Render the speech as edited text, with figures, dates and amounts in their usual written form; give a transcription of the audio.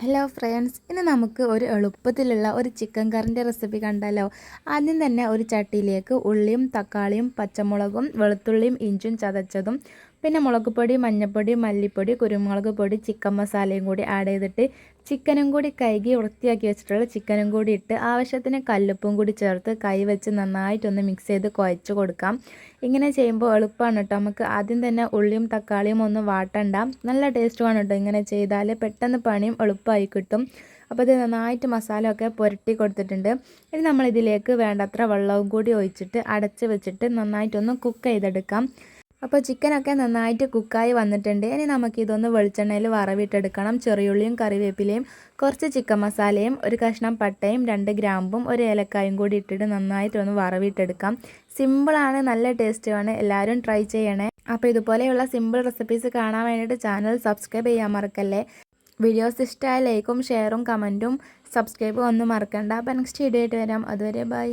Hello friends, ഇന്ന് നമുക്ക് ഒരു എളുപ്പത്തിലുള്ള ഒരു ചിക്കൻ കറിൻ്റെ റെസിപ്പി കണ്ടാലോ. ആദ്യം തന്നെ ഒരു ചട്ടിയിലേക്ക് ഉള്ളിയും തക്കാളിയും പച്ചമുളകും വെളുത്തുള്ളിയും ഇഞ്ചും ചതച്ചതും പിന്നെ മുളക് പൊടി, മഞ്ഞൾപ്പൊടി, മല്ലിപ്പൊടി, കുരുമുളക് പൊടി, ചിക്കൻ മസാലയും കൂടി ആഡ് ചെയ്തിട്ട് ചിക്കനും കൂടി കഴുകി വൃത്തിയാക്കി വെച്ചിട്ടുള്ള ചിക്കനും കൂടി ഇട്ട് ആവശ്യത്തിന് കല്ലുപ്പും കൂടി ചേർത്ത് കൈ വെച്ച് നന്നായിട്ടൊന്ന് മിക്സ് ചെയ്ത് കുഴച്ച് കൊടുക്കാം. ഇങ്ങനെ ചെയ്യുമ്പോൾ എളുപ്പമാണ് കേട്ടോ. നമുക്ക് ആദ്യം തന്നെ ഉള്ളിയും തക്കാളിയും ഒന്നും വാട്ടണ്ട. നല്ല ടേസ്റ്റുമാണ് കേട്ടോ ഇങ്ങനെ ചെയ്താൽ. പെട്ടെന്ന് പണിയും എളുപ്പമായി കിട്ടും. അപ്പോൾ ഇത് നന്നായിട്ട് മസാല ഒക്കെ പുരട്ടി കൊടുത്തിട്ടുണ്ട്. ഇനി നമ്മളിതിലേക്ക് വേണ്ടത്ര വെള്ളവും കൂടി ഒഴിച്ചിട്ട് അടച്ച് വെച്ചിട്ട് നന്നായിട്ടൊന്ന് കുക്ക് ചെയ്തെടുക്കാം. അപ്പോൾ ചിക്കനൊക്കെ നന്നായിട്ട് കുക്കായി വന്നിട്ടുണ്ട്. ഇനി നമുക്കിതൊന്ന് വെളിച്ചെണ്ണയിൽ വറവിട്ടെടുക്കണം. ചെറിയുള്ളിയും കറിവേപ്പിലയും കുറച്ച് ചിക്കൻ മസാലയും ഒരു കഷ്ണം പട്ടയും 2 ഗ്രാമ്പും ഒരു ഏലക്കായും കൂടി ഇട്ടിട്ട് നന്നായിട്ടൊന്ന് വറവിട്ടെടുക്കാം. സിമ്പിളാണ്, നല്ല ടേസ്റ്റുമാണ്. എല്ലാവരും ട്രൈ ചെയ്യണേ. അപ്പോൾ ഇതുപോലെയുള്ള സിമ്പിൾ റെസിപ്പീസ് കാണാൻ വേണ്ടിയിട്ട് ചാനൽ സബ്സ്ക്രൈബ് ചെയ്യാൻ മറക്കല്ലേ. വീഡിയോസ് ഇഷ്ടമായ ലൈക്കും ഷെയറും കമൻറ്റും സബ്സ്ക്രൈബും ഒന്നും മറക്കണ്ട. അപ്പോൾ നെക്സ്റ്റ് വീഡിയോ ആയിട്ട് വരാം. അതുവരെ ബൈ.